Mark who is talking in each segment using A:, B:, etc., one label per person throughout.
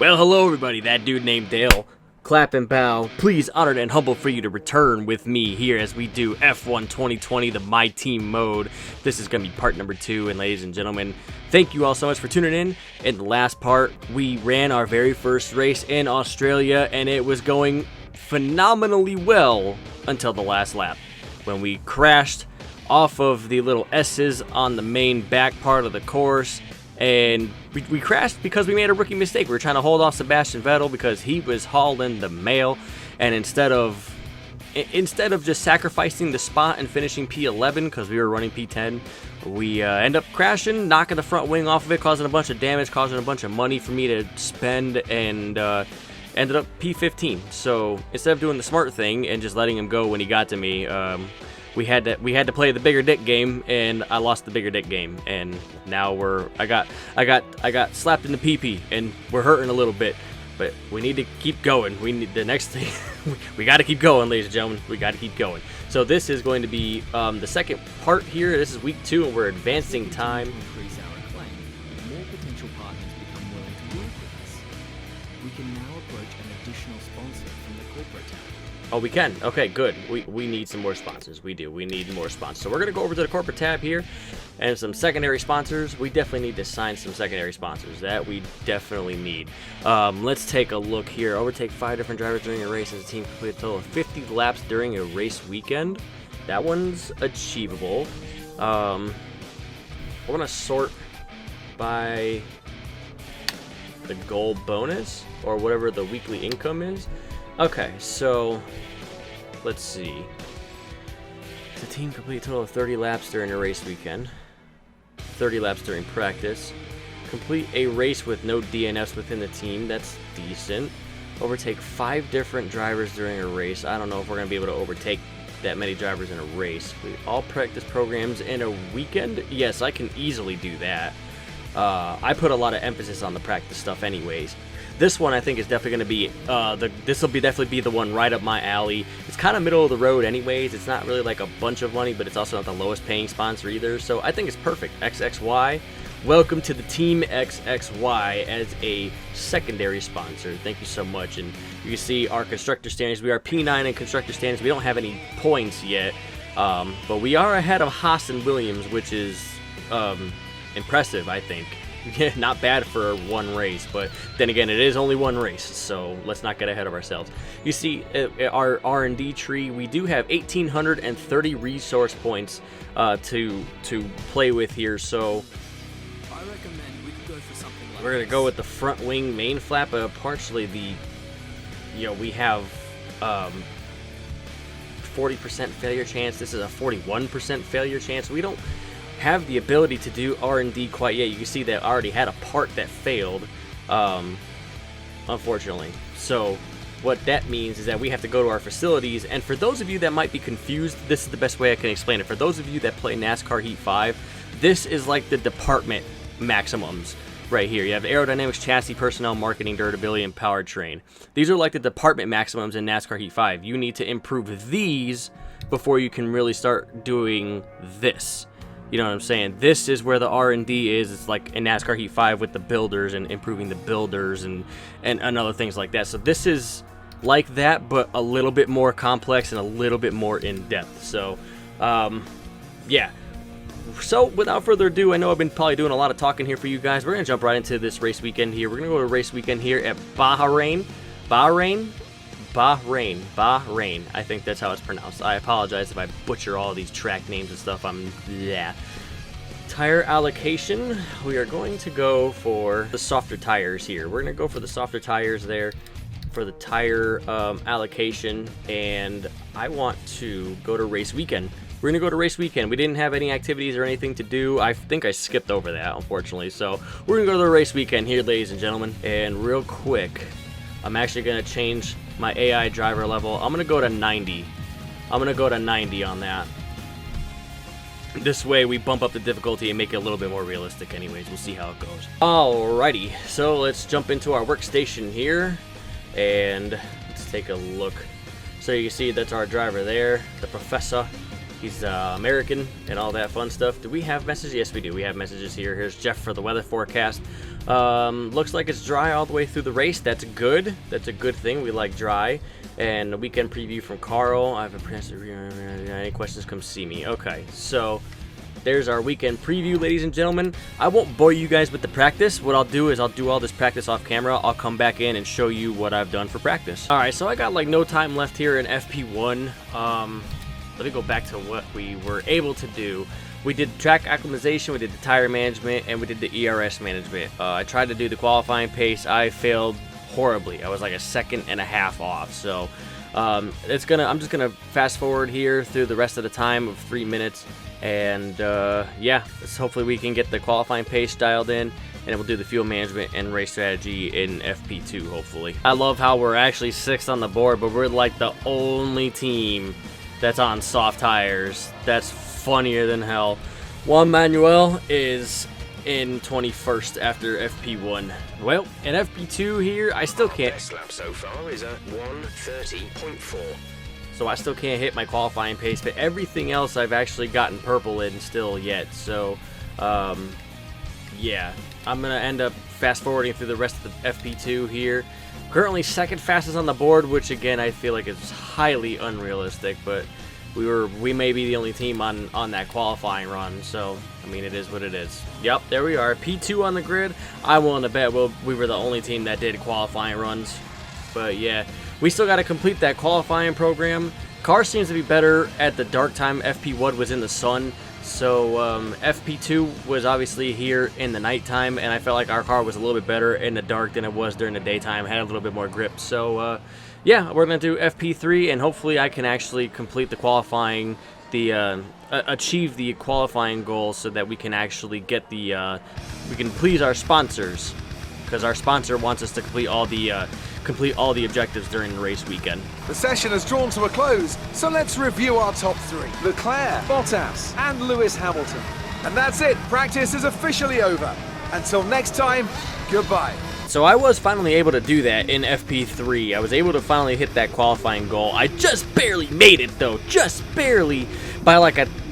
A: Well, hello everybody, that dude named Dale. Clap and bow. Please, honored and humble for you to return with me here as we do F1 2020, the My Team mode. This is going to be part number 2, and ladies and gentlemen, thank you all so much for tuning in. In the last part, we ran our very first race in Australia, and it was going phenomenally well until the last lap, when we crashed off of the little S's on the main back part of the course. And we crashed because we made a rookie mistake. We were trying to hold off Sebastian Vettel because he was hauling the mail. And instead of just sacrificing the spot and finishing P11 because we were running P10, we end up crashing, knocking the front wing off of it, causing a bunch of damage, causing a bunch of money for me to spend, and ended up P15. So instead of doing the smart thing and just letting him go when he got to me, we had to play the bigger dick game, and I lost the bigger dick game, and now I got slapped in the pee-pee, and we're hurting a little bit, but we need to keep going. We need the next thing. We got to keep going, ladies and gentlemen. We got to keep going. So this is going to be the second part here. This is week 2, and we're advancing time.
B: Increase our acclaim. More potential partners become willing to work with us. We can now approach an additional sponsor from the corporate tab.
A: Oh, we can. Okay, good. We need some more sponsors. We do. We need more sponsors. So we're going to go over to the corporate tab here and some secondary sponsors. We definitely need to sign some secondary sponsors. That we definitely need. Let's take a look here. Overtake 5 different drivers during a race as a team. Complete a total of 50 laps during a race weekend. That one's achievable. I want to sort by the goal bonus or whatever the weekly income is. Okay, so let's see. The team complete a total of 30 laps during a race weekend, 30 laps during practice, complete a race with no DNFs within the team. That's decent. Overtake 5 different drivers during a race. I don't know if we're going to be able to overtake that many drivers in a race. All practice programs in a weekend. Yes, I can easily do that. I put a lot of emphasis on the practice stuff anyways. This one I think is definitely going to be, this will definitely be the one right up my alley. It's kind of middle of the road anyways. It's not really like a bunch of money, but it's also not the lowest paying sponsor either. So I think it's perfect. XXY. Welcome to the Team XXY as a secondary sponsor. Thank you so much. And you can see our constructor standings. We are P9 in constructor standings. We don't have any points yet, but we are ahead of Haas and Williams, which is impressive, I think. Yeah, not bad for one race, but then again, it is only one race, so let's not get ahead of ourselves. You see, our R&D tree, we do have 1,830 resource points to play with here, so
B: I recommend we could go for something like
A: we're gonna go with the front wing main flap. Partially we have 40% failure chance. This is a 41% failure chance. We don't have the ability to do R&D quite yet. You can see that I already had a part that failed, unfortunately. So what that means is that we have to go to our facilities, and for those of you that might be confused, this is the best way I can explain it. For those of you that play NASCAR Heat 5, this is like the department maximums right here. You have aerodynamics, chassis, personnel, marketing, durability, and powertrain. These are like the department maximums in NASCAR Heat 5. You need to improve these before you can really start doing this. You know what I'm saying? This is where the R&D is. It's like in NASCAR Heat 5 with the builders and improving the builders and other things like that. So this is like that, but a little bit more complex and a little bit more in-depth. So, yeah. So without further ado, I know I've been probably doing a lot of talking here for you guys. We're going to jump right into this race weekend here. We're going to go to a race weekend here at Bahrain. Bahrain. I think that's how it's pronounced. I apologize if I butcher all these track names and stuff. Tire allocation. We are going to go for the softer tires here. We're going to go for the softer tires there for the tire allocation. And I want to go to race weekend. We're going to go to race weekend. We didn't have any activities or anything to do. I think I skipped over that, unfortunately. So we're going to go to the race weekend here, ladies and gentlemen. And real quick, I'm actually going to change my AI driver level. I'm going to go to 90. I'm going to go to 90 on that. This way we bump up the difficulty and make it a little bit more realistic anyways. We'll see how it goes. Alrighty, so let's jump into our workstation here and let's take a look. So you can see that's our driver there, the professor. He's American and all that fun stuff. Do we have messages? Yes, we do. We have messages here. Here's Jeff for the weather forecast. Looks like it's dry all the way through the race. That's good. That's a good thing. We like dry. And a weekend preview from Carl. I have a press. Any questions, come see me. Okay, so there's our weekend preview, ladies and gentlemen. I won't bore you guys with the practice. What I'll do is I'll do all this practice off camera. I'll come back in and show you what I've done for practice. All right, so I got like no time left here in FP1. Let me go back to what we were able to do. We did track acclimatization, we did the tire management, and we did the ERS management. I tried to do the qualifying pace. I failed horribly. I was like a second and a half off. So I'm just gonna fast forward here through the rest of the time of 3 minutes, and yeah, hopefully we can get the qualifying pace dialed in, and then we'll do the fuel management and race strategy in FP2 hopefully. I love how we're actually 6th on the board, but we're like the only team that's on soft tires. That's funnier than hell. Juan Manuel is in 21st after FP1. Well, in FP2 here, I still can't.
C: Best lap so far is at 1:30.4.
A: So I still can't hit my qualifying pace, but everything else I've actually gotten purple in still yet. So, yeah, I'm gonna end up fast forwarding through the rest of the FP2 here. Currently second fastest on the board, which again I feel like is highly unrealistic, but we may be the only team on that qualifying run, so I mean it is what it is. Yep, there we are, P2 on the grid. I'm willing to bet we were the only team that did qualifying runs, but yeah, we still got to complete that qualifying program. Car seems to be better at the dark time. FP1 was in the sun, so FP2 was obviously here in the nighttime, and I felt like our car was a little bit better in the dark than it was during the daytime. Had a little bit more grip. So yeah, we're gonna do FP3, and hopefully I can actually complete the qualifying, achieve the qualifying goal, so that we can actually get the we can please our sponsors, because our sponsor wants us to complete all the objectives during the race weekend.
D: The session has drawn to a close, so let's review our top 3. Leclerc, Bottas, and Lewis Hamilton. And that's it, practice is officially over. Until next time, goodbye.
A: So I was finally able to do that in FP3. I was able to finally hit that qualifying goal. I just barely made it though, just barely, by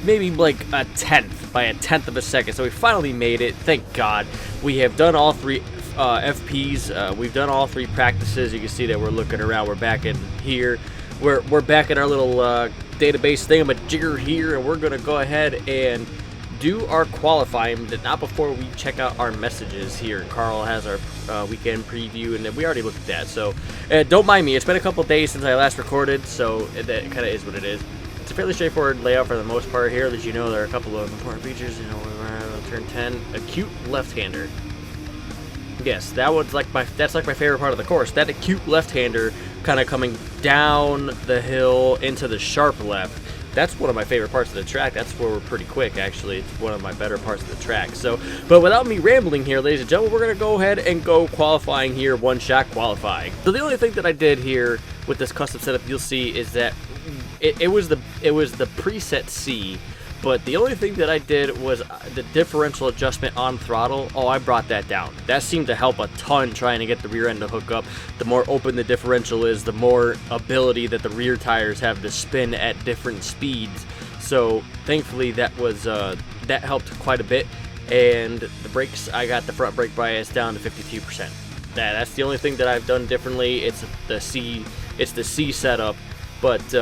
A: maybe like a tenth, by a tenth of a second. So we finally made it, thank God. We have done all 3 FPs. We've done all 3 practices. You can see that we're looking around. We're back in here. We're back in our little database thingamajigger here, and we're gonna go ahead and do our qualifying, but not before we check out our messages here. Carl has our weekend preview, and we already looked at that. So don't mind me. It's been a couple days since I last recorded, so that kind of is what it is. It's a fairly straightforward layout for the most part here. As you know, there are a couple of important features. You know, we're turn 10, acute left-hander. Yes, that's like my favorite part of the course. That acute left-hander kind of coming down the hill into the sharp left. That's one of my favorite parts of the track. That's where we're pretty quick, actually. It's one of my better parts of the track. So, but without me rambling here, ladies and gentlemen, we're going to go ahead and go qualifying here, one-shot qualifying. So the only thing that I did here with this custom setup, you'll see, is that it was the preset C, but the only thing that I did was the differential adjustment on throttle. Oh, I brought that down. That seemed to help a ton trying to get the rear end to hook up. The more open the differential is, the more ability that the rear tires have to spin at different speeds. So thankfully that was that helped quite a bit. And the brakes, I got the front brake bias down to 52%. That's the only thing that I've done differently. It's the C setup, but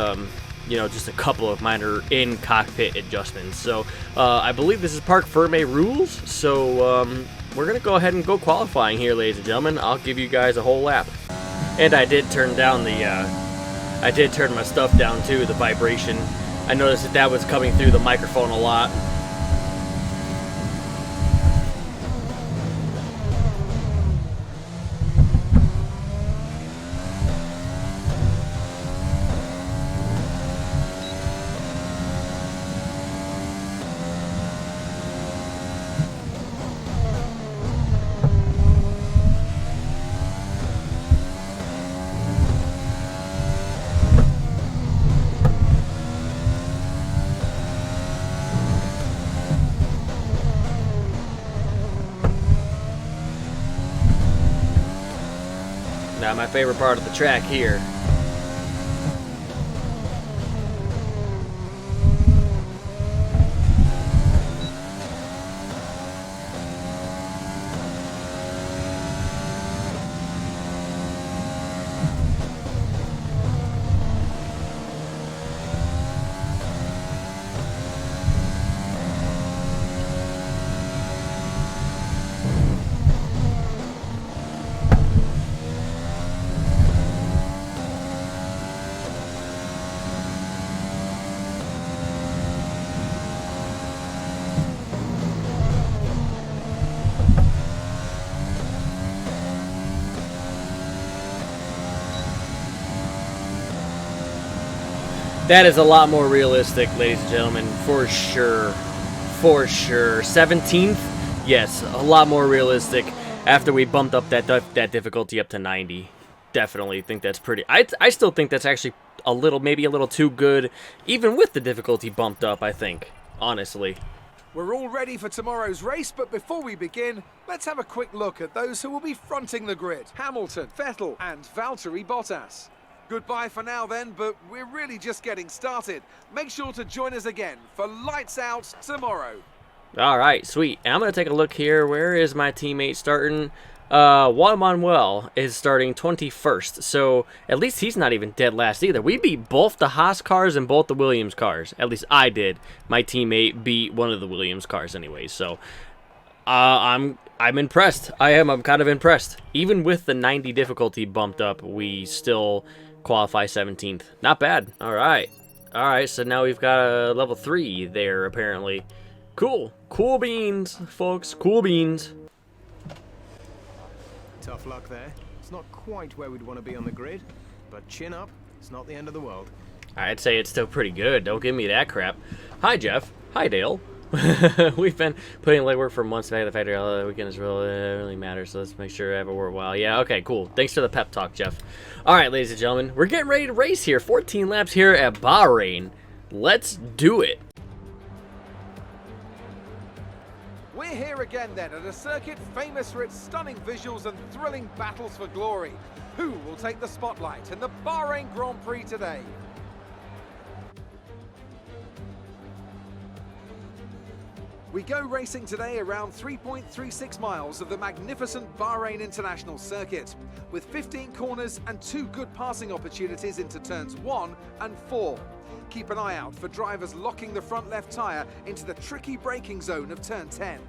A: you know, just a couple of minor in-cockpit adjustments. So I believe this is Parc Ferme rules, so we're going to go ahead and go qualifying here, ladies and gentlemen. I'll give you guys a whole lap. And I did turn down I did turn my stuff down too, the vibration. I noticed that was coming through the microphone a lot. Now my favorite part of the track here. That is a lot more realistic, ladies and gentlemen, for sure. For sure. 17th? Yes, a lot more realistic after we bumped up that difficulty up to 90. Definitely think that's pretty... I still think that's actually a little, maybe a little too good, even with the difficulty bumped up, I think, honestly.
D: We're all ready for tomorrow's race, but before we begin, let's have a quick look at those who will be fronting the grid. Hamilton, Vettel, and Valtteri Bottas. Goodbye for now then, but we're really just getting started. Make sure to join us again for Lights Out tomorrow.
A: All right, sweet. And I'm going to take a look here. Where is my teammate starting? Juan Manuel is starting 21st, so at least he's not even dead last either. We beat both the Haas cars and both the Williams cars. At least I did. My teammate beat one of the Williams cars anyways, so I'm impressed. I'm kind of impressed. Even with the 90 difficulty bumped up, we still qualify 17th. Not bad. All right, so now we've got a level 3 there apparently. Cool beans, folks, cool beans.
E: Tough luck there. It's not quite where we'd want to be on the grid, but chin up, it's not the end of the world.
A: I'd say it's still pretty good. Don't give me that crap. Hi, Jeff. Hi, Dale. We've been putting legwork for months back at the factory. All the weekend is really matters, so let's make sure I have a worthwhile. Yeah, okay, cool. Thanks for the pep talk, Jeff. All right, ladies and gentlemen, we're getting ready to race here. 14 laps here at Bahrain. Let's do it.
D: We're here again then at a circuit famous for its stunning visuals and thrilling battles for glory. Who will take the spotlight in the Bahrain Grand Prix today? We go racing today around 3.36 miles of the magnificent Bahrain International Circuit, with 15 corners and 2 good passing opportunities into turns 1 and 4. Keep an eye out for drivers locking the front left tyre into the tricky braking zone of turn 10.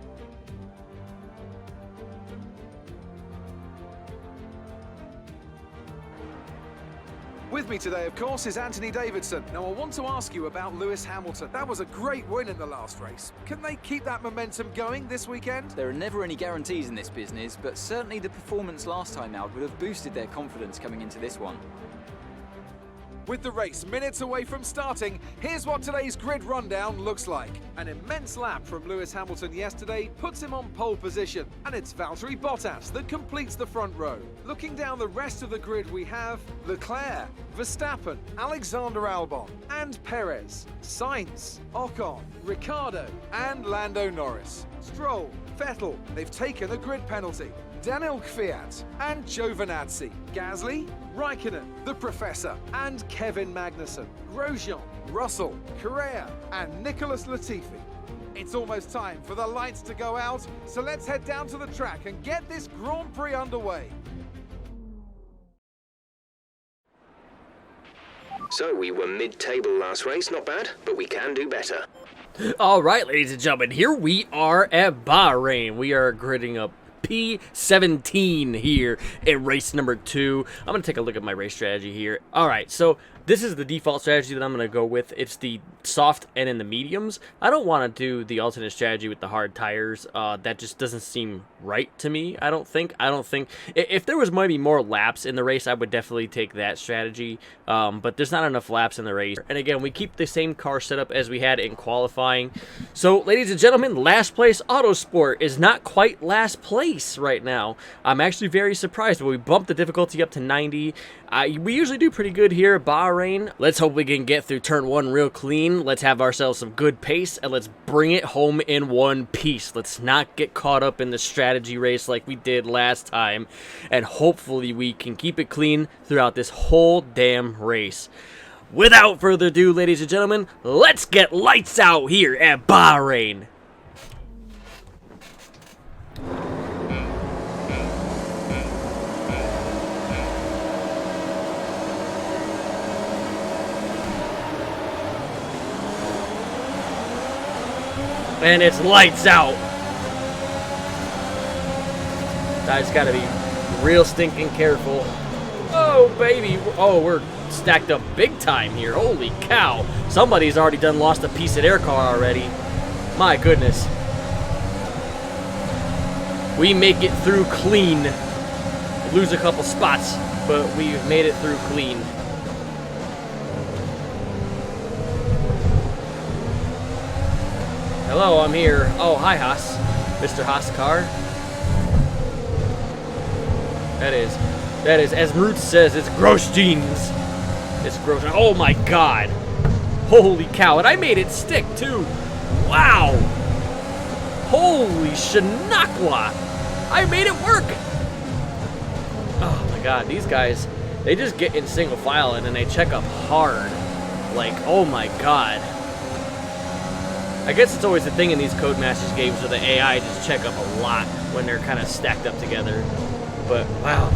D: With me today, of course, is Anthony Davidson. Now, I want to ask you about Lewis Hamilton. That was a great win in the last race. Can they keep that momentum going this weekend?
F: There are never any guarantees in this business, but certainly the performance last time out would have boosted their confidence coming into this one.
D: With the race minutes away from starting, here's what today's grid rundown looks like. An immense lap from Lewis Hamilton yesterday puts him on pole position, and it's Valtteri Bottas that completes the front row. Looking down the rest of the grid, we have Leclerc, Verstappen, Alexander Albon, and Perez, Sainz, Ocon, Ricciardo, and Lando Norris. Stroll, Vettel, they've taken a grid penalty. Daniel Kvyat and Giovinazzi, Gasly, Raikkonen, the Professor, and Kevin Magnussen, Grosjean, Russell, Correa, and Nicholas Latifi. It's almost time for the lights to go out, so let's head down to the track and get this Grand Prix underway.
C: So we were mid-table last race, not bad, but we can do better.
A: All right, ladies and gentlemen, here we are at Bahrain. We are gridding up P17 here in race number 2. I'm going to take a look at my race strategy here. All right, so this is the default strategy that I'm going to go with. It's the soft and in the mediums. I don't want to do the alternate strategy with the hard tires. That just doesn't seem right to me, I don't think. If there was maybe more laps in the race, I would definitely take that strategy. But there's not enough laps in the race. And again, we keep the same car setup as we had in qualifying. So, ladies and gentlemen, last place Autosport is not quite last place right now. I'm actually very surprised, but we bumped the difficulty up to 90. We usually do pretty good here at Bahrain. Let's hope we can get through turn 1 real clean. Let's have ourselves some good pace, and let's bring it home in one piece. Let's not get caught up in the strategy race like we did last time, and hopefully we can keep it clean throughout this whole damn race. Without further ado, ladies and gentlemen, let's get lights out here at Bahrain. And it's lights out. I just gotta be real stinking careful. Oh, baby. Oh, we're stacked up big time here. Holy cow. Somebody's already lost a piece of their car already. My goodness. We make it through clean. Lose a couple spots, but we've made it through clean. Hello, I'm here. Oh, hi, Haas. Mr. Haas car. That is, as Root says, it's gross jeans. It's gross. Oh my god. Holy cow. And I made it stick, too. Wow. Holy shenakwa. I made it work. Oh my god. These guys, they just get in single file and then they check up hard. Like, oh my god. I guess it's always the thing in these Codemasters games where the AI just check up a lot when they're kind of stacked up together. But, wow.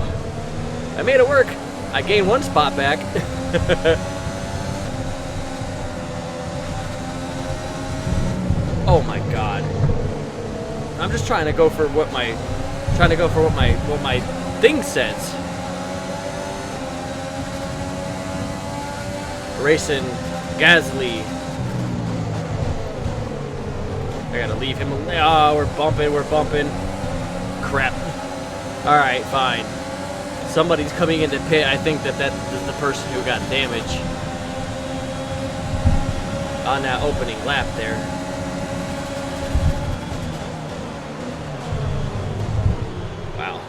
A: I made it work. I gained one spot back. Oh my god. I'm just trying to go for what my thing says. Racing Gasly. I gotta leave him. Oh, we're bumping. Crap. Alright, fine. Somebody's coming into pit. I think that is the person who got damage on that opening lap there. Wow.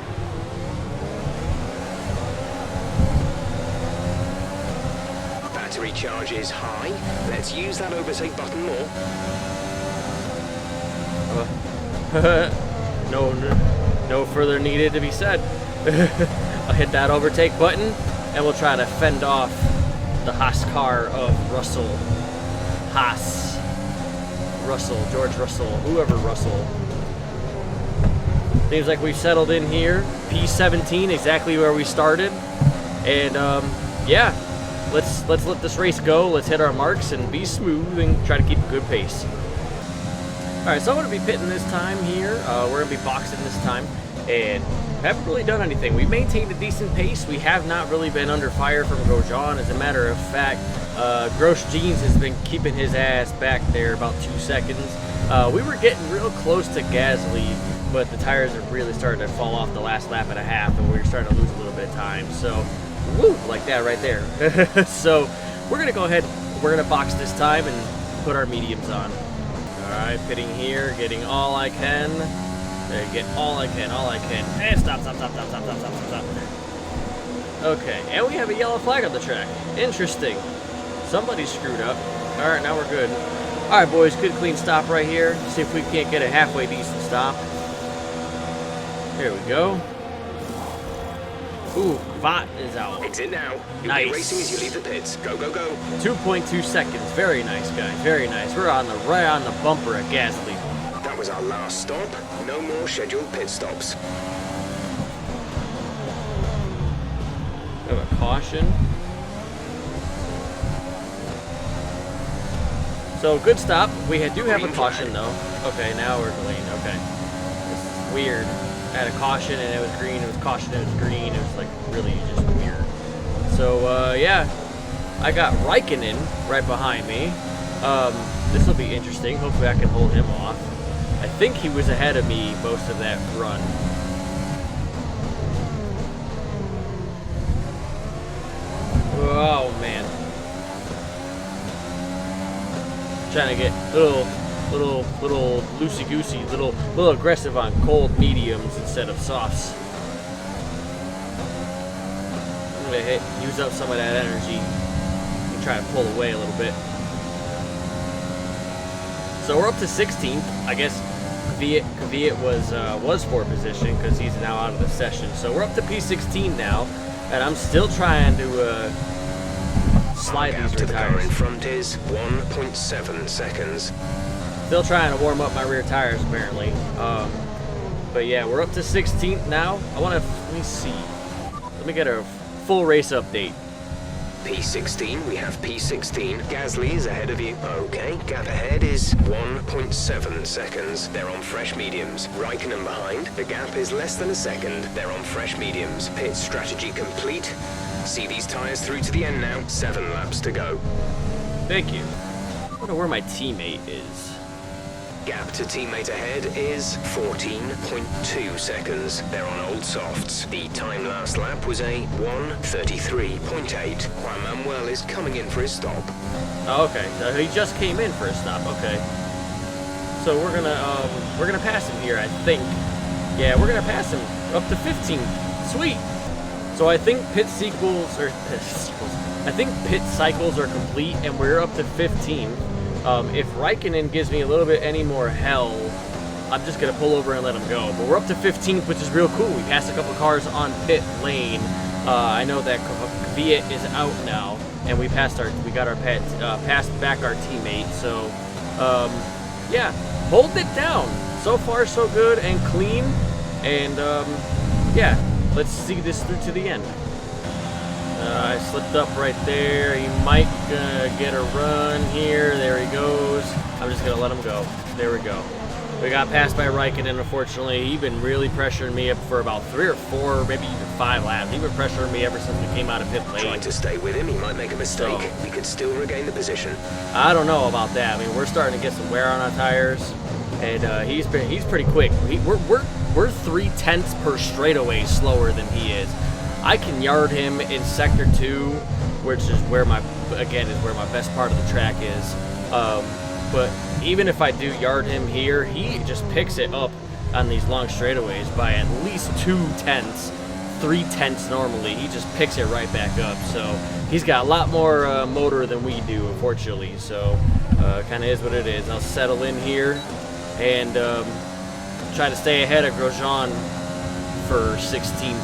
C: Battery charge is high. Let's use that overtake button more.
A: No further needed to be said. I'll hit that overtake button, and we'll try to fend off the Haas car of Russell. Haas. Russell, George Russell, whoever Russell. Seems like we've settled in here. P17, exactly where we started. And, yeah. Let's let this race go. Let's hit our marks and be smooth and try to keep a good pace. Alright, so I'm going to be pitting this time here. We're going to be boxing this time. And haven't really done anything. We've maintained a decent pace. We have not really been under fire from Grosjean. As a matter of fact, Gross Jeans has been keeping his ass back there about 2 seconds. We were getting real close to Gasly, but the tires are really starting to fall off the last lap and a half, and we're starting to lose a little bit of time. So, woo, like that right there. So, we're going to go ahead, we're going to box this time and put our mediums on. Alright, pitting here, getting all I can. Get all I can. And stop. Okay, and we have a yellow flag on the track. Interesting. Somebody screwed up. Alright, now we're good. Alright, boys, good clean stop right here. See if we can't get a halfway decent stop. Here we go. Ooh, Vat is out.
C: Exit now. You'll
A: Nice.
C: be racing as you leave the pits. Go, go, go.
A: 2.2 seconds. Very nice, guys. Very nice. We're on right on the bumper at Gasly.
C: That was our last stop. No more scheduled pit stops.
A: We have a caution. So, good stop. We do have a caution, though. Okay, now we're clean. Okay. This is weird. I had a caution, and it was green. It was caution, it was green. It was, like, really just weird. So, yeah. I got Raikkonen right behind me. This will be interesting. Hopefully I can hold him off. I think he was ahead of me most of that run. Oh, man. Trying to get little loosey-goosey, little aggressive on cold mediums instead of softs. I'm gonna use up some of that energy and try to pull away a little bit. So we're up to 16th. I guess Kvyat was for position because he's now out of the session. So we're up to P16 now, and I'm still trying to slide these
C: to
A: rear
C: the car in
A: tires.
C: front is 1.7 seconds.
A: Still trying to warm up my rear tires, apparently. But yeah, we're up to 16th now. let me see. Let me get a full race update.
C: P16, we have P16. Gasly is ahead of you. Okay, gap ahead is 1.7 seconds. They're on fresh mediums. Raikkonen behind. The gap is less than a second. They're on fresh mediums. Pit strategy complete. See these tires through to the end now. 7 laps to go.
A: Thank you. I wonder where my teammate is.
C: Gap to teammate ahead is 14.2 seconds. They're on old softs. The time last lap was a 1:33.8. Juan Manuel is coming in for his stop.
A: Oh, okay. So he just came in for a stop. Okay. So we're gonna pass him here, I think. Yeah, we're gonna pass him up to 15. Sweet. So I think pit cycles are complete, and we're up to 15. If Raikkonen gives me a little bit any more hell, I'm just gonna pull over and let him go. But we're up to 15th, which is real cool. We passed a couple cars on pit lane. I know that Kvyat is out now, and we passed our passed back our teammate. So yeah, hold it down. So far, so good and clean. And yeah, let's see this through to the end. I slipped up right there. He might get a run here. There he goes. I'm just gonna let him go. There we go. We got passed by Raikkonen, unfortunately. He's been really pressuring me up for about 3 or 4, maybe even 5 laps. He's been pressuring me ever since we came out of pit lane.
C: Trying to stay with him, he might make a mistake. We could still regain the position.
A: I don't know about that. I mean, we're starting to get some wear on our tires, and he's pretty quick. We're 3/10 per straightaway slower than he is. I can yard him in sector 2, which is where my best part of the track is. But even if I do yard him here, he just picks it up on these long straightaways by at least 2/10, 3/10 normally. He just picks it right back up. So he's got a lot more motor than we do, unfortunately. So kind of is what it is. I'll settle in here and try to stay ahead of Grosjean for 16th.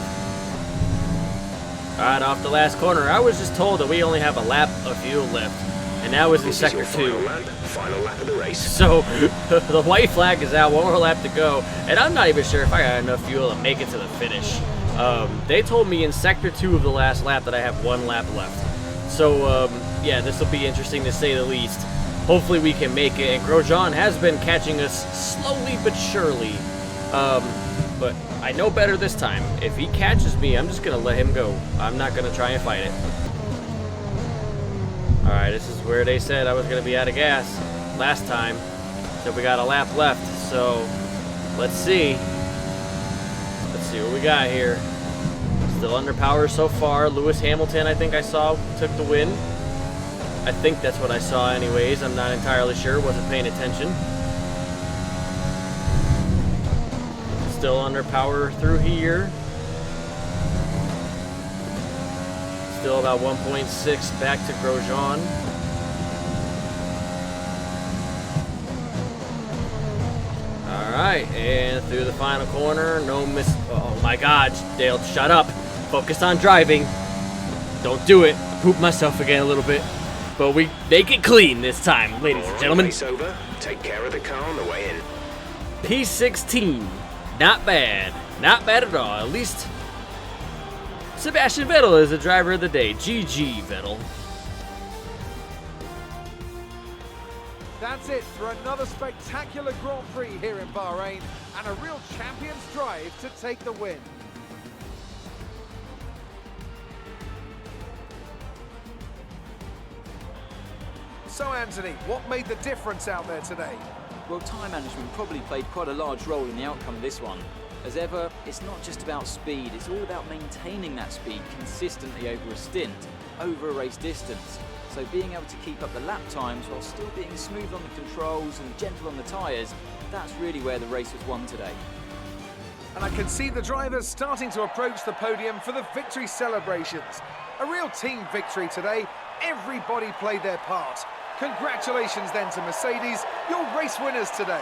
A: All right, off the last corner. I was just told that we only have a lap of fuel left, and that was in sector 2.
C: Final lap of the race.
A: So the white flag is out, 1 more lap to go, and I'm not even sure if I got enough fuel to make it to the finish. They told me in sector 2 of the last lap that I have 1 lap left. So yeah, this will be interesting to say the least. Hopefully we can make it, and Grosjean has been catching us slowly but surely. But I know better this time. If he catches me, I'm just going to let him go. I'm not going to try and fight it. Alright, this is where they said I was going to be out of gas last time. So we got a lap left. So let's see. Let's see what we got here. Still under power so far. Lewis Hamilton, I think I saw, took the win. I think that's what I saw anyways. I'm not entirely sure. Wasn't paying attention. Still under power through here. Still about 1.6 back to Grosjean. Alright, and through the final corner. No miss. Oh my god, Dale, shut up. Focus on driving. Don't do it. I pooped myself again a little bit. But we make it clean this time, ladies and gentlemen.
C: Race over. Take care of the car on the way in.
A: P16. Not bad. Not bad at all. At least Sebastian Vettel is the driver of the day. GG, Vettel.
D: That's it for another spectacular Grand Prix here in Bahrain, and a real champion's drive to take the win. So Anthony, what made the difference out there today?
F: Well, time management probably played quite a large role in the outcome of this one. As ever, it's not just about speed, it's all about maintaining that speed consistently over a stint, over a race distance. So being able to keep up the lap times while still being smooth on the controls and gentle on the tyres, that's really where the race was won today.
D: And I can see the drivers starting to approach the podium for the victory celebrations. A real team victory today. Everybody played their part. Congratulations then to Mercedes, your race winners today.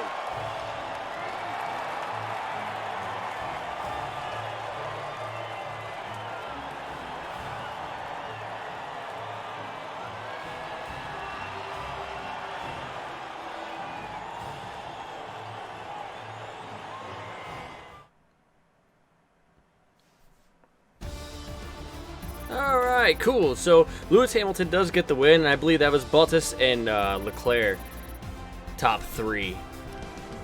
A: Alright, cool. So Lewis Hamilton does get the win, and I believe that was Bottas and Leclerc, top 3.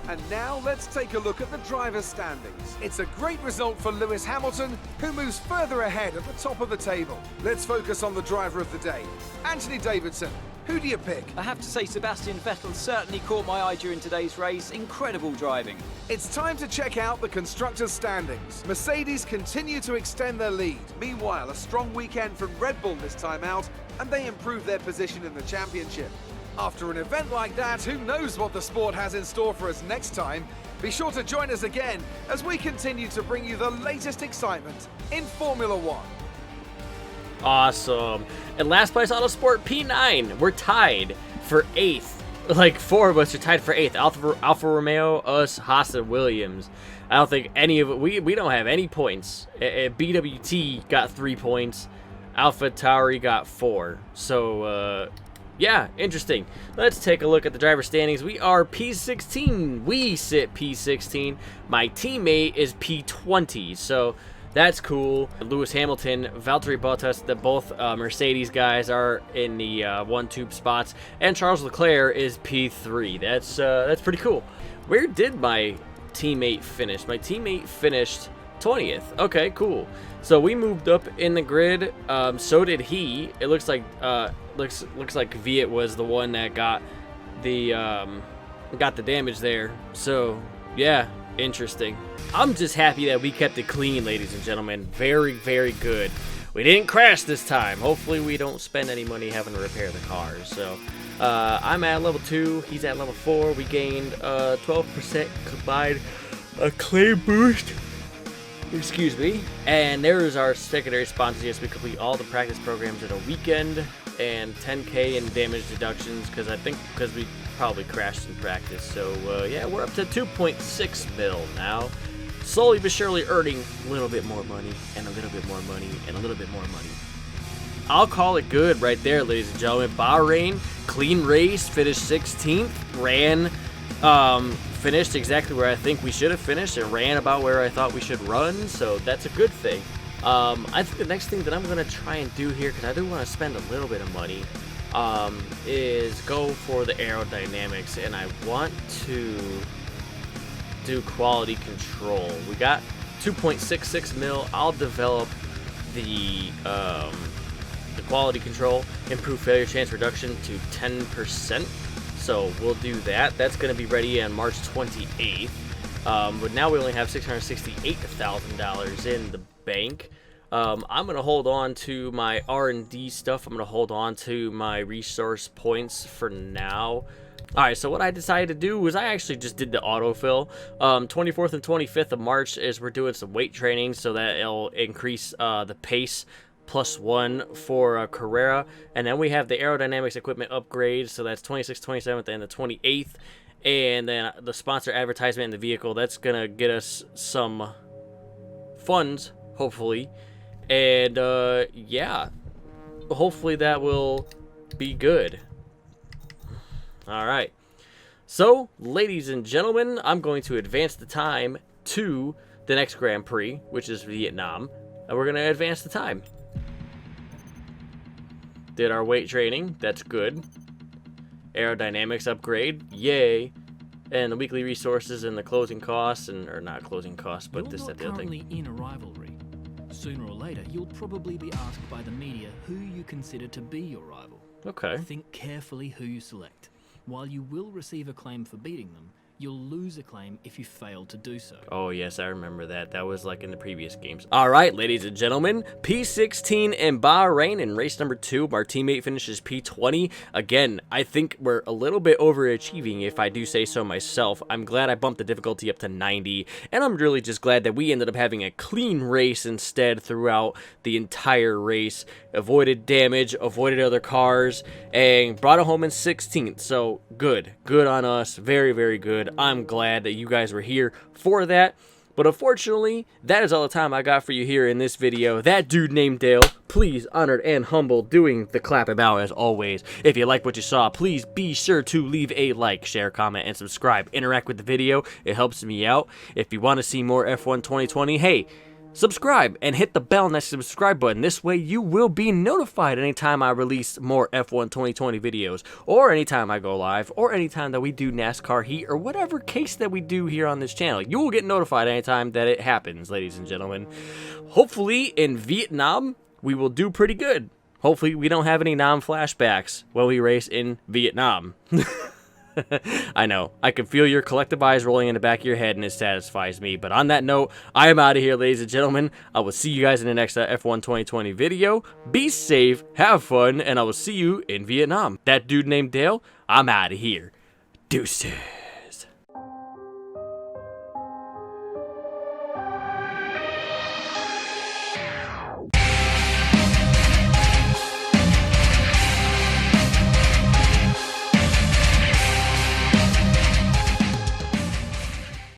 D: And now let's take a look at the driver's standings. It's a great result for Lewis Hamilton, who moves further ahead at the top of the table. Let's focus on the driver of the day. Anthony Davidson, who do you pick?
F: I have to say Sebastian Vettel certainly caught my eye during today's race. Incredible driving.
D: It's time to check out the constructors' standings. Mercedes continue to extend their lead. Meanwhile, a strong weekend from Red Bull this time out, and they improve their position in the championship. After an event like that, who knows what the sport has in store for us next time? Be sure to join us again as we continue to bring you the latest excitement in Formula One.
A: Awesome. And last place Autosport P9. We're tied for 8th. Like 4 of us are tied for 8th. Alfa Romeo, us, Haas, and Williams. I don't think any of it. We don't have any points. BWT got 3 points. Alpha Tauri got 4. So yeah, interesting. Let's take a look at the driver standings. We are P16. We sit P16. My teammate is P20. So that's cool. Lewis Hamilton, Valtteri Bottas, the both Mercedes guys are in the 1-2 spots, and Charles Leclerc is P3. That's pretty cool. Where did my teammate finish? My teammate finished 20th. Okay, cool. So we moved up in the grid. So did he. It looks like looks like Viet was the one that got the damage there. So yeah, interesting. I'm just happy that we kept it clean, ladies and gentlemen. Very, very good. We didn't crash this time. Hopefully we don't spend any money having to repair the cars. So I'm at level 2. He's at level 4. We gained 12% combined claim boost. Excuse me. And there's our secondary sponsors. Yes, we complete all the practice programs in a weekend, and 10K in damage deductions because we probably crashed in practice. So yeah, we're up to 2.6 mil now. Slowly but surely earning a little bit more money, and a little bit more money, and a little bit more money. I'll call it good right there, ladies and gentlemen. Bahrain, clean race, finished 16th, finished exactly where I think we should have finished, and ran about where I thought we should run, so that's a good thing. I think the next thing that I'm going to try and do here, because I do want to spend a little bit of money, is go for the aerodynamics, and I want to do quality control. We got 2.66 mil. I'll develop the quality control, improve failure chance reduction to 10%. So we'll do that. That's going to be ready on March 28th. But now we only have $668,000 in the bank. I'm going to hold on to my R&D stuff. I'm going to hold on to my resource points for now. Alright, so what I decided to do was I actually just did the autofill. 24th and 25th of March is we're doing some weight training, so that it'll increase the pace +1 for Carrera. And then we have the aerodynamics equipment upgrades, so that's 26th, 27th, and the 28th. And then the sponsor advertisement in the vehicle, that's going to get us some funds, hopefully. And yeah, hopefully that will be good. Alright, so ladies and gentlemen, I'm going to advance the time to the next Grand Prix, which is Vietnam, and we're going to advance the time. Did our weight training, that's good. Aerodynamics upgrade, yay. And the weekly resources and the closing costs, or not closing costs, but this, that, the other thing.
B: You're not currently in a rivalry. Sooner or later, you'll probably be asked by the media who you consider to be your rival.
A: Okay.
B: Think carefully who you select. While you will receive a claim for beating them, you'll lose a claim if you fail to do so.
A: Oh yes, I remember that. That was like in the previous games. Alright, ladies and gentlemen, P16 in Bahrain in race number 2. Our teammate finishes P20. Again, I think we're a little bit overachieving, if I do say so myself. I'm glad I bumped the difficulty up to 90, and I'm really just glad that we ended up having a clean race instead throughout the entire race. Avoided damage, avoided other cars, and brought it home in 16th. So good on us. Very, very good. I'm glad that you guys were here for that. But unfortunately, that is all the time I got for you here in this video. That dude named Dale, please, honored and humble, doing the clap about as always. If you like what you saw, please be sure to leave a like, share, comment, and subscribe. Interact with the video. It helps me out. If you want to see more F1 2020, hey, subscribe and hit the bell next to the subscribe button. This way you will be notified anytime I release more F1 2020 videos, or anytime I go live, or anytime that we do NASCAR Heat, or whatever case that we do here on this channel. You will get notified anytime that it happens, ladies and gentlemen. Hopefully in Vietnam we will do pretty good. Hopefully we don't have any Nam flashbacks when we race in Vietnam. I know. I can feel your collective eyes rolling in the back of your head, and it satisfies me. But on that note, I am out of here, ladies and gentlemen. I will see you guys in the next F1 2020 video. Be safe, have fun, and I will see you in Vietnam. That dude named Dale, I'm out of here. Deuces.